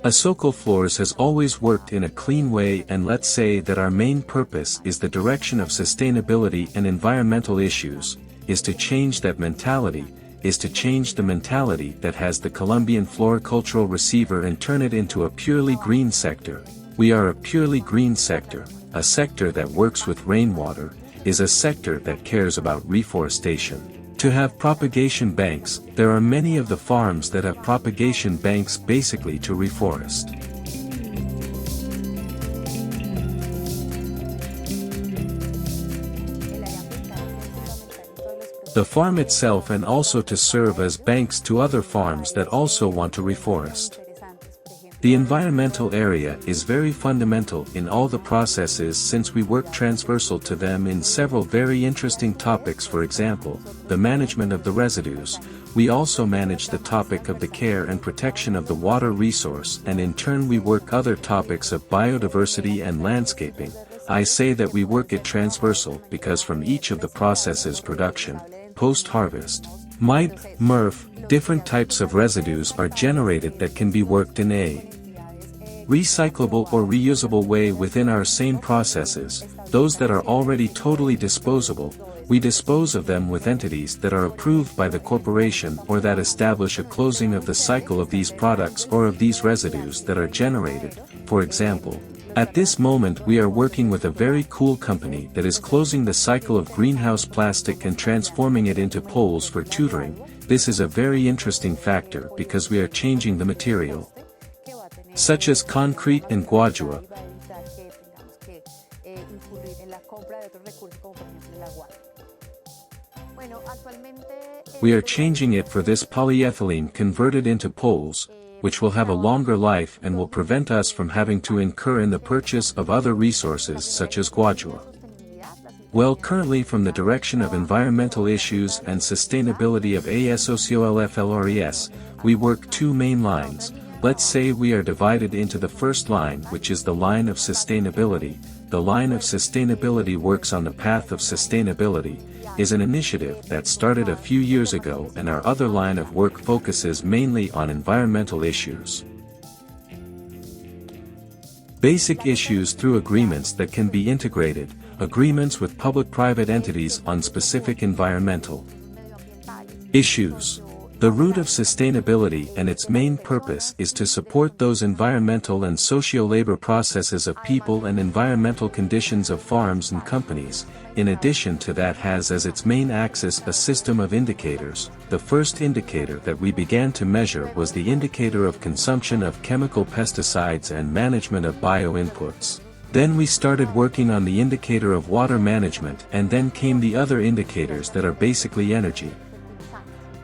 Agrochemicals has always worked in a clean way, and let's say that our main purpose is the direction of sustainability and environmental issues, is to change that mentality, is to change the mentality that has the Colombian floricultural receiver and turn it into a purely green sector. We are a purely green sector, a sector that works with rainwater, is a sector that cares about reforestation. To have propagation banks, there are many of the farms that have propagation banks basically to reforest. The farm itself, and also to serve as banks to other farms that also want to reforest. The environmental area is very fundamental in all the processes, since we work transversal to them in several very interesting topics. For example, the management of the residues. We also manage the topic of the care and protection of the water resource, and in turn we work other topics of biodiversity and landscaping. I say that we work it transversal because from each of the processes, production, post-harvest, MIP, MRF, different types of residues are generated that can be worked in a recyclable or reusable way within our same processes. Those that are already totally disposable, we dispose of them with entities that are approved by the corporation or that establish a closing of the cycle of these products or of these residues that are generated. For example, at this moment we are working with a very cool company that is closing the cycle of greenhouse plastic and transforming it into poles for tutoring. This is a very interesting factor because we are changing the material, such as concrete and guadua. We are changing it for this polyethylene converted into poles, which will have a longer life and will prevent us from having to incur in the purchase of other resources such as guadua. Well, currently from the direction of environmental issues and sustainability of agrochemicals, we work two main lines. Let's say we are divided into the first line, which is the line of sustainability. The line of sustainability works on the path of sustainability, is an initiative that started a few years ago, and our other line of work focuses mainly on environmental issues. Basic issues through agreements that can be integrated, agreements with public-private entities on specific environmental issues. The root of sustainability and its main purpose is to support those environmental and socio-labor processes of people and environmental conditions of farms and companies. In addition to that, has as its main axis a system of indicators. The first indicator that we began to measure was the indicator of consumption of chemical pesticides and management of bio-inputs. Then we started working on the indicator of water management, and then came the other indicators that are basically energy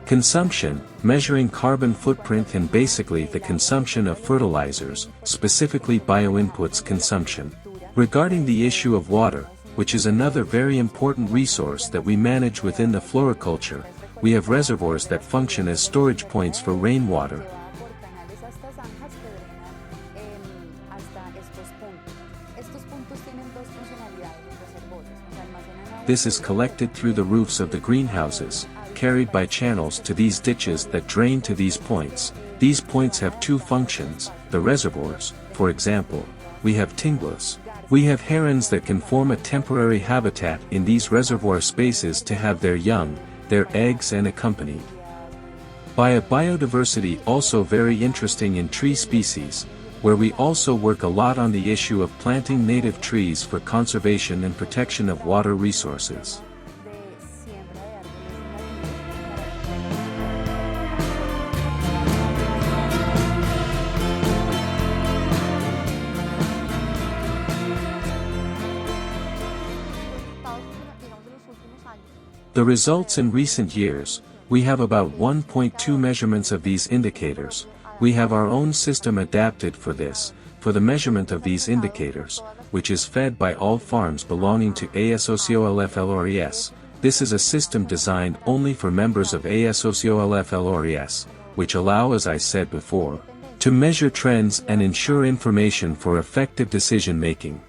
consumption, measuring carbon footprint, and basically the consumption of fertilizers, specifically bio-inputs consumption. Regarding the issue of water, which is another very important resource that we manage within the floriculture, we have reservoirs that function as storage points for rainwater. This is collected through the roofs of the greenhouses, carried by channels to these ditches that drain to these points. These points have two functions. The reservoirs, for example, we have tinglas. We have herons that can form a temporary habitat in these reservoir spaces to have their young, their eggs, and accompanied by a biodiversity also very interesting in tree species, where we also work a lot on the issue of planting native trees for conservation and protection of water resources. The results in recent years, we have about 1.2 measurements of these indicators. We have our own system adapted for this, for the measurement of these indicators, which is fed by all farms belonging to agrochemicals. This is a system designed only for members of agrochemicals, which allow, as I said before, to measure trends and ensure information for effective decision-making.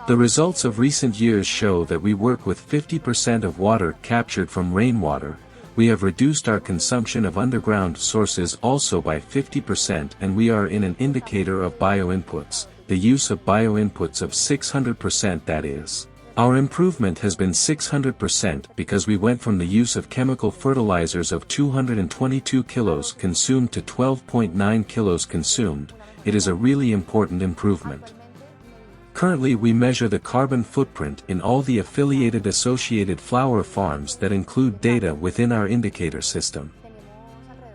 The results of recent years show that we work with 50% of water captured from rainwater, we have reduced our consumption of underground sources also by 50%, and we are in an indicator of bioinputs, the use of bioinputs of 600%, that is. Our improvement has been 600% because we went from the use of chemical fertilizers of 222 kilos consumed to 12.9 kilos consumed. It is a really important improvement. Currently we measure the carbon footprint in all the affiliated associated flower farms that include data within our indicator system.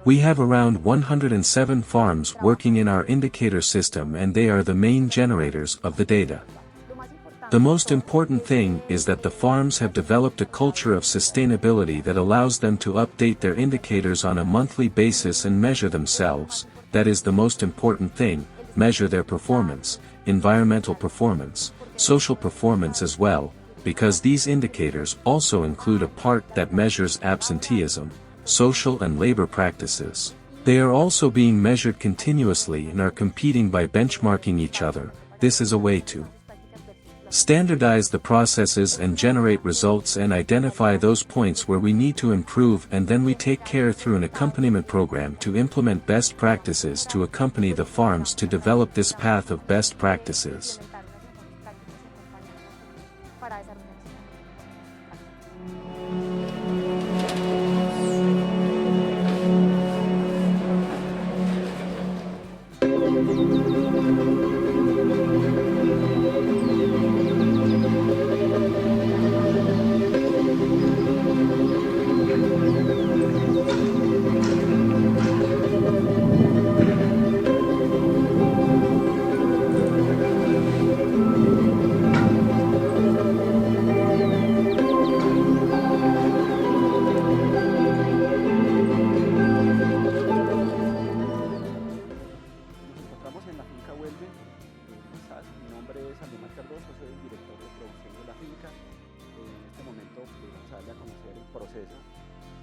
We have around 107 farms working in our indicator system, and they are the main generators of the data. The most important thing is that the farms have developed a culture of sustainability that allows them to update their indicators on a monthly basis and measure themselves. That is the most important thing, measure their performance, environmental performance, social performance as well, because these indicators also include a part that measures absenteeism, social and labor practices. They are also being measured continuously and are competing by benchmarking each other. This is a way to standardize the processes and generate results and identify those points where we need to improve, and then we take care through an accompaniment program to implement best practices to accompany the farms to develop this path of best practices.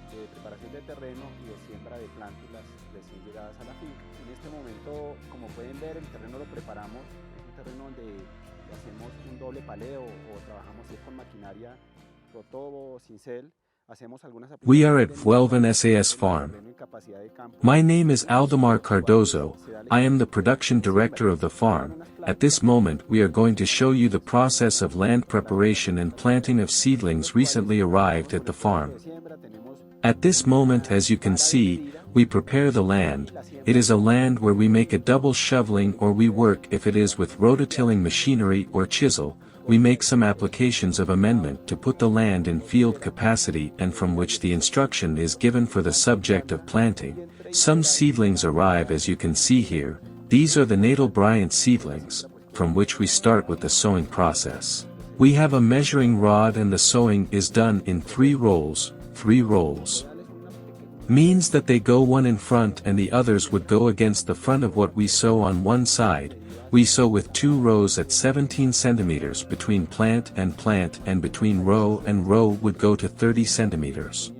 De preparación de terreno y de siembra de plántulas recién llegadas a la finca. En este momento, como pueden ver, el terreno lo preparamos, es un terreno donde hacemos un doble paleo o trabajamos con maquinaria rotobo, cincel. We are at Vuelven SAS Farm. My name is Aldemar Cardozo. I am the production director of the farm. At this moment we are going to show you the process of land preparation and planting of seedlings recently arrived at the farm. At this moment, as you can see, we prepare the land. It is a land where we make a double shoveling, or we work if it is with rototilling machinery or chisel. We make some applications of amendment to put the land in field capacity, and from which the instruction is given for the subject of planting. Some seedlings arrive, as you can see here. These are the natal Bryant seedlings, from which we start with the sowing process. We have a measuring rod and the sowing is done in 3 rolls. 3 rolls means that they go one in front and the others would go against the front of what we sow on one side. We sow with 2 rows at 17 centimeters between plant, and between row and row would go to 30 centimeters.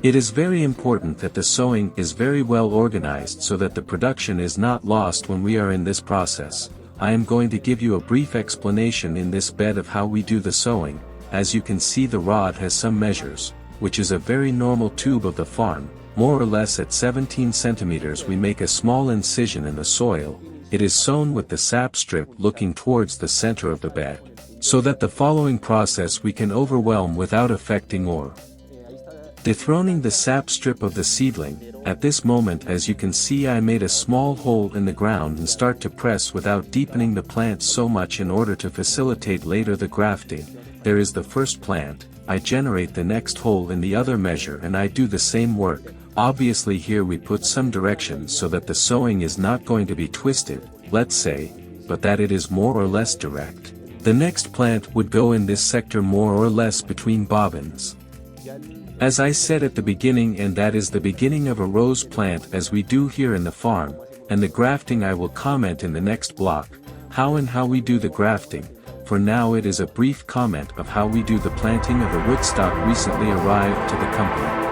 It is very important that the sowing is very well organized so that the production is not lost when we are in this process. I am going to give you a brief explanation in this bed of how we do the sowing. As you can see, the rod has some measures, which is a very normal tube of the farm. More or less at 17 centimeters we make a small incision in the soil. It is sown with the sap strip looking towards the center of the bed, so that the following process we can overwhelm without affecting or dethroning the sap strip of the seedling. At this moment, as you can see, I made a small hole in the ground and start to press without deepening the plant so much in order to facilitate later the grafting. There is the first plant. I generate the next hole in the other measure and I do the same work. Obviously here we put some direction so that the sowing is not going to be twisted, let's say, but that it is more or less direct. The next plant would go in this sector more or less between bobbins. As I said at the beginning, and that is the beginning of a rose plant as we do here in the farm, and the grafting I will comment in the next block, how we do the grafting. For now it is a brief comment of how we do the planting of a rootstock recently arrived to the company.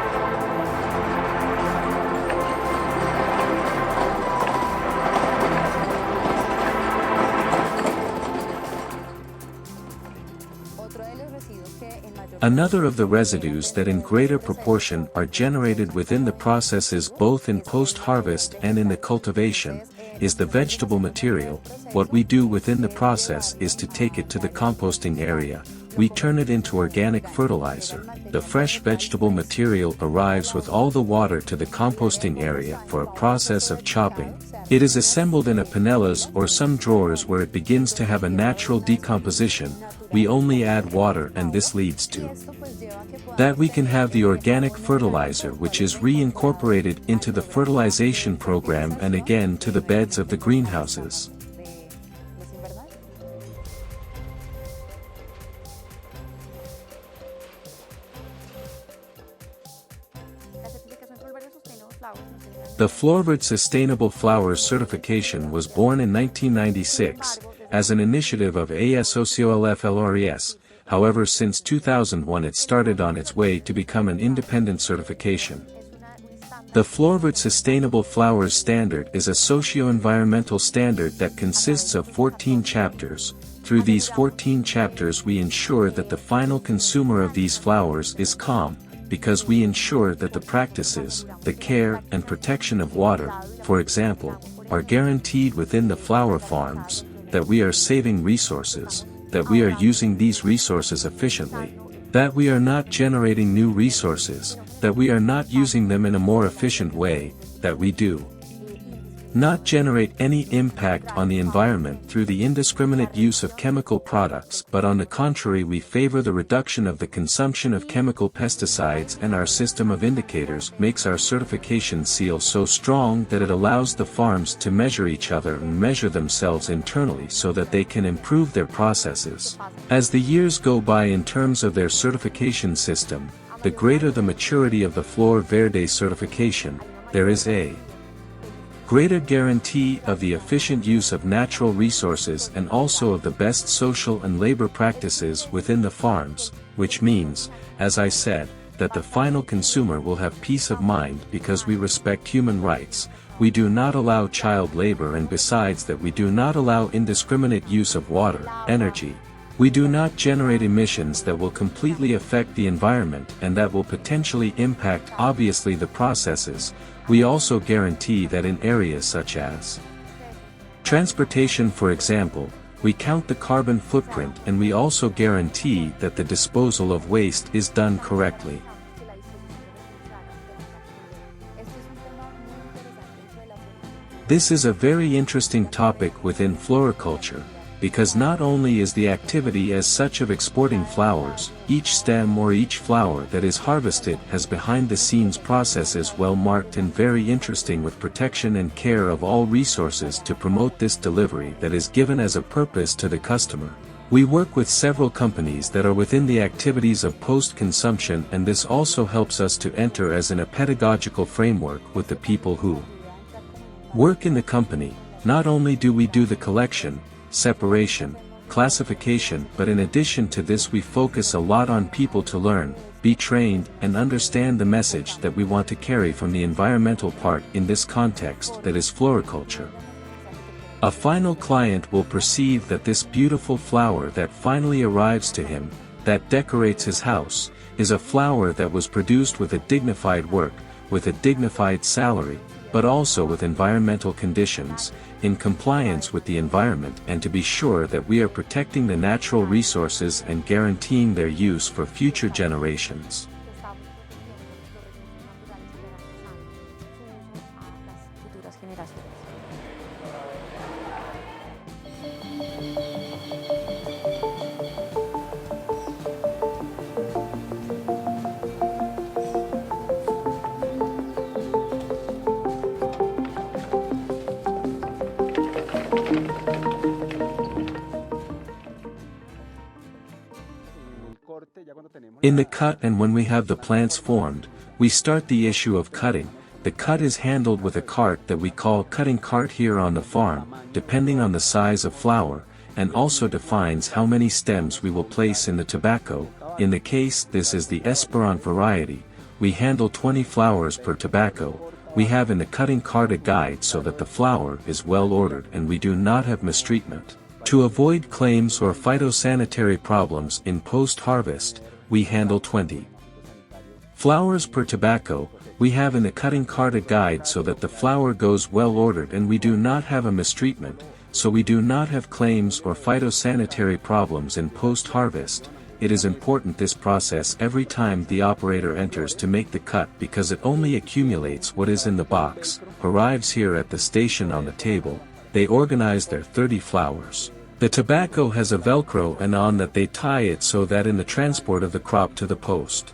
Another of the residues that in greater proportion are generated within the processes both in post-harvest and in the cultivation, is the vegetable material. What we do within the process is to take it to the composting area. We turn it into organic fertilizer. The fresh vegetable material arrives with all the water to the composting area for a process of chopping. It is assembled in a panellas or some drawers where it begins to have a natural decomposition. We only add water and this leads to that we can have the organic fertilizer which is reincorporated into the fertilization program and again to the beds of the greenhouses. The Floribert Sustainable Flowers certification was born in 1996, as an initiative of ASOCOLFLRES, however since 2001 it started on its way to become an independent certification. The Floribert Sustainable Flowers Standard is a socio-environmental standard that consists of 14 chapters. Through these 14 chapters we ensure that the final consumer of these flowers is calm, because we ensure that the practices, the care and protection of water, for example, are guaranteed within the flower farms, that we are saving resources, that we are using these resources efficiently, that we are not generating new resources, that we are not using them in a more efficient way, that we do not generate any impact on the environment through the indiscriminate use of chemical products, but on the contrary we favor the reduction of the consumption of chemical pesticides, and our system of indicators makes our certification seal so strong that it allows the farms to measure each other and measure themselves internally so that they can improve their processes. As the years go by in terms of their certification system, the greater the maturity of the Flor Verde certification, there is a greater guarantee of the efficient use of natural resources and also of the best social and labor practices within the farms, which means, as I said, that the final consumer will have peace of mind because we respect human rights, we do not allow child labor, and besides that we do not allow indiscriminate use of water, energy. We do not generate emissions that will completely affect the environment and that will potentially impact obviously the processes. We also guarantee that in areas such as transportation, for example, we count the carbon footprint, and we also guarantee that the disposal of waste is done correctly. This is a very interesting topic within floriculture, because not only is the activity as such of exporting flowers, each stem or each flower that is harvested has behind-the-scenes processes well marked and very interesting with protection and care of all resources to promote this delivery that is given as a purpose to the customer. We work with several companies that are within the activities of post-consumption, and this also helps us to enter as in a pedagogical framework with the people who work in the company. Not only do we do the collection, separation, classification, but in addition to this we focus a lot on people to learn, be trained, and understand the message that we want to carry from the environmental part in this context that is floriculture. A final client will perceive that this beautiful flower that finally arrives to him, that decorates his house, is a flower that was produced with a dignified work, with a dignified salary, but also with environmental conditions, in compliance with the environment, and to be sure that we are protecting the natural resources and guaranteeing their use for future generations. In the cut, and when we have the plants formed, we start the issue of cutting. The cut is handled with a cart that we call cutting cart here on the farm, depending on the size of flower, and also defines how many stems we will place in the tobacco. In the case this is the Esperant variety, we handle 20 flowers per tobacco. We have in the cutting cart a guide so that the flower is well ordered and we do not have mistreatment. To avoid claims or phytosanitary problems in post-harvest, we handle 20 flowers per tobacco. We have in the cutting cart a guide so that the flower goes well ordered and we do not have a mistreatment, so we do not have claims or phytosanitary problems in post-harvest. It is important this process every time the operator enters to make the cut because it only accumulates what is in the box, arrives here at the station on the table. They organize their 30 flowers. The tobacco has a velcro and on that they tie it so that in the transport of the crop to the post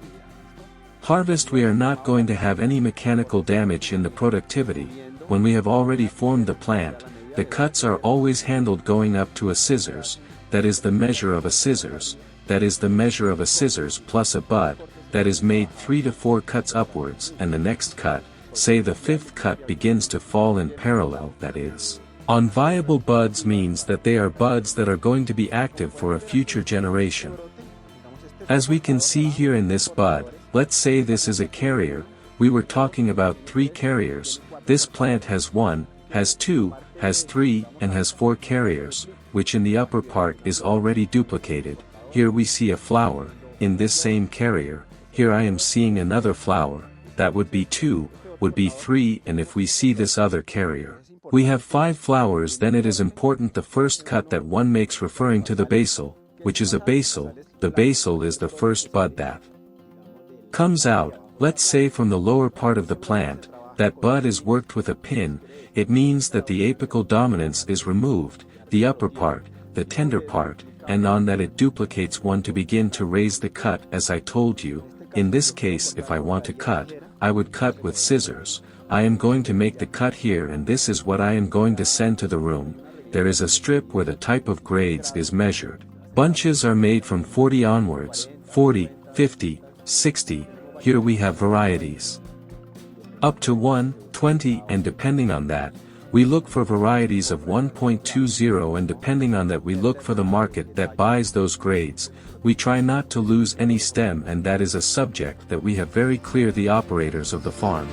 harvest we are not going to have any mechanical damage in the productivity. When we have already formed the plant, the cuts are always handled going up to a scissors, that is the measure of a scissors, that is the measure of a scissors plus a bud, that is made 3 to 4 cuts upwards and the next cut, say the 5th cut begins to fall in parallel, that is, on viable buds means that they are buds that are going to be active for a future generation. As we can see here in this bud, let's say this is a carrier, we were talking about 3 carriers, this plant has 1, has 2, has 3, and has 4 carriers, which in the upper part is already duplicated. Here we see a flower, in this same carrier, here I am seeing another flower, that would be 2, would be 3, and if we see this other carrier, we have 5 flowers. Then it is important the first cut that one makes referring to the basal, which is a basal. The basal is the first bud that comes out, let's say from the lower part of the plant. That bud is worked with a pin. It means that the apical dominance is removed, the upper part, the tender part, and on that it duplicates one to begin to raise the cut. As I told you, in this case if I want to cut, I would cut with scissors. I am going to make the cut here and this is what I am going to send to the room. There is a strip where the type of grades is measured. Bunches are made from 40 onwards, 40, 50, 60, here we have varieties up to 120, and depending on that, we look for varieties of 1.20, and depending on that we look for the market that buys those grades. We try not to lose any stem, and that is a subject that we have very clear the operators of the farm.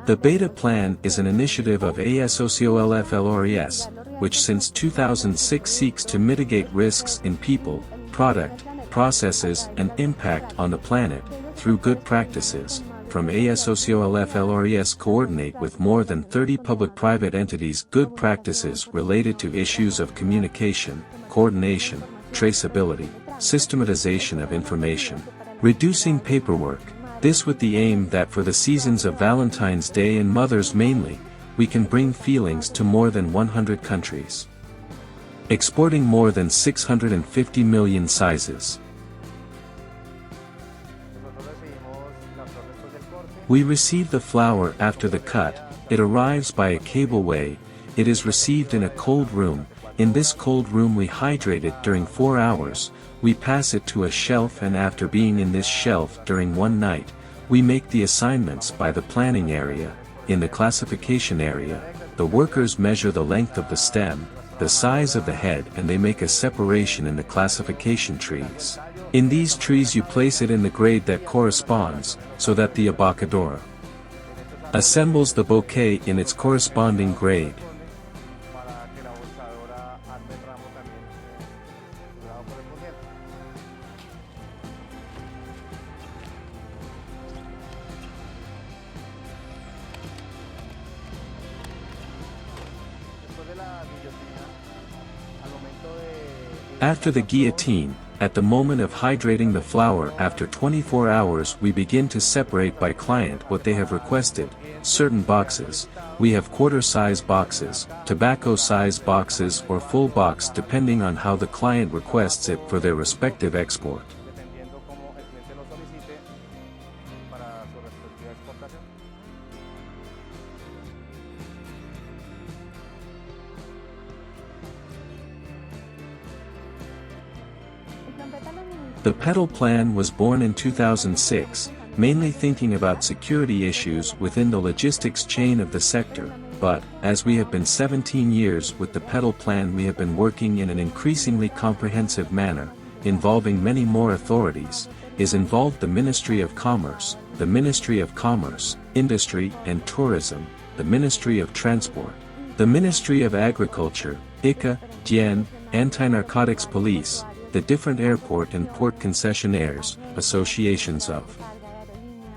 The Beta Plan is an initiative of ASOCOLFLORES, which since 2006 seeks to mitigate risks in people, product, processes and impact on the planet, through good practices. From ASOCOLFLORES coordinate with more than 30 public-private entities good practices related to issues of communication, coordination, traceability, systematization of information, reducing paperwork. This with the aim that for the seasons of Valentine's Day and Mother's mainly, we can bring feelings to more than 100 countries. Exporting more than 650 million sizes. We receive the flower after the cut, it arrives by a cableway, it is received in a cold room. In this cold room we hydrate it during 4 hours, we pass it to a shelf, and after being in this shelf during 1 night, we make the assignments by the planning area. In the classification area, the workers measure the length of the stem, the size of the head, and they make a separation in the classification trees. In these trees you place it in the grade that corresponds, so that the abocadora assembles the bouquet in its corresponding grade. After the guillotine, at the moment of hydrating the flower after 24 hours we begin to separate by client what they have requested. Certain boxes, we have quarter-size boxes, tobacco-size boxes or full box depending on how the client requests it for their respective export. The Petal Plan was born in 2006, mainly thinking about security issues within the logistics chain of the sector, but, as we have been 17 years with the Petal Plan, we have been working in an increasingly comprehensive manner, involving many more authorities, is involved the Ministry of Commerce, Industry and Tourism, the Ministry of Transport, the Ministry of Agriculture, ICA, DIEN, Anti-Narcotics Police, the different airport and port concessionaires, associations of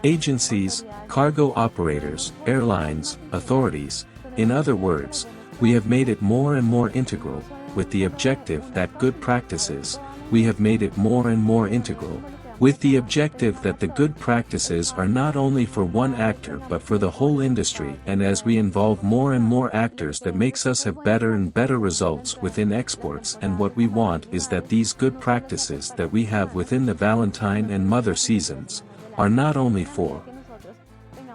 agencies, cargo operators, airlines, authorities. In other words, we have made it more and more integral, with the objective that good practices, we have made it more and more integral, with the objective that the good practices are not only for one actor but for the whole industry, and as we involve more and more actors that makes us have better and better results within exports, and what we want is that these good practices that we have within the Valentine and Mother seasons, are not only for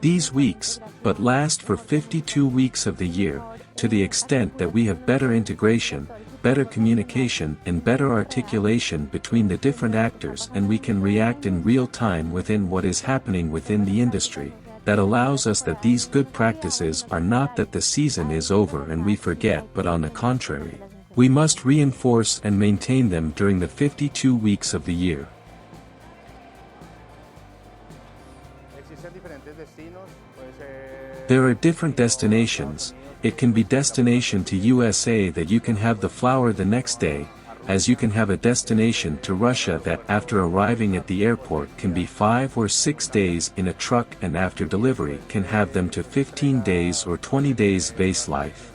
these weeks, but last for 52 weeks of the year, to the extent that we have better integration, better communication and better articulation between the different actors, and we can react in real time within what is happening within the industry, that allows us that these good practices are not that the season is over and we forget, but on the contrary, we must reinforce and maintain them during the 52 weeks of the year. There are different destinations. It can be destination to USA that you can have the flower the next day, as you can have a destination to Russia that after arriving at the airport can be 5 or 6 days in a truck, and after delivery can have them to 15 days or 20 days vase life.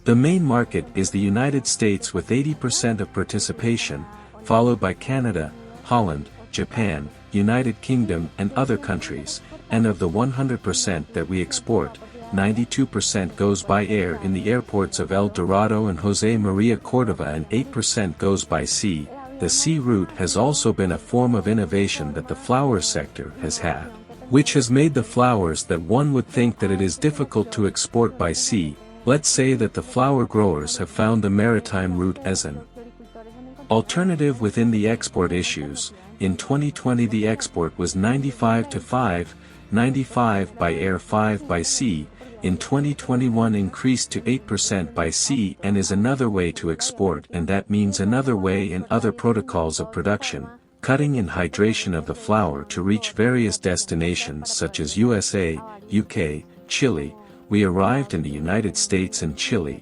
The main market is the United States with 80% of participation, followed by Canada, Holland, Japan, United Kingdom and other countries, and of the 100% that we export, 92% goes by air in the airports of El Dorado and Jose Maria Cordova, and 8% goes by sea. The sea route has also been a form of innovation that the flower sector has had, which has made the flowers that one would think that it is difficult to export by sea. Let's say that the flower growers have found the maritime route as an alternative within the export issues. In 2020 the export was 95 to 5, 95 by air 5 by sea. In 2021 increased to 8% by sea, and is another way to export, and that means another way in other protocols of production, cutting and hydration of the flower to reach various destinations such as USA, UK, Chile. We arrived in the United States and Chile.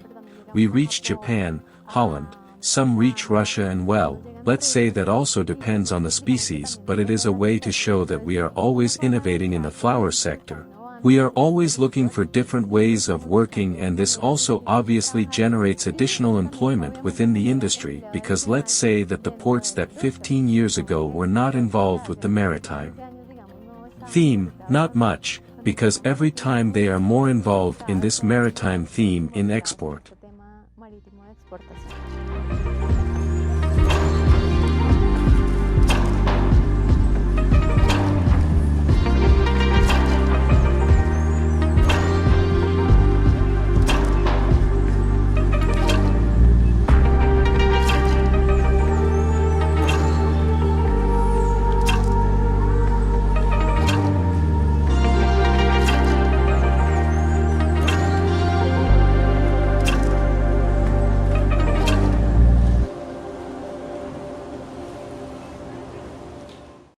We reached Japan, Holland, some reach Russia, and well, let's say that also depends on the species, but it is a way to show that we are always innovating in the flower sector. We are always looking for different ways of working, and this also obviously generates additional employment within the industry, because let's say that the ports that 15 years ago were not involved with the maritime theme, not much, because every time they are more involved in this maritime theme in export.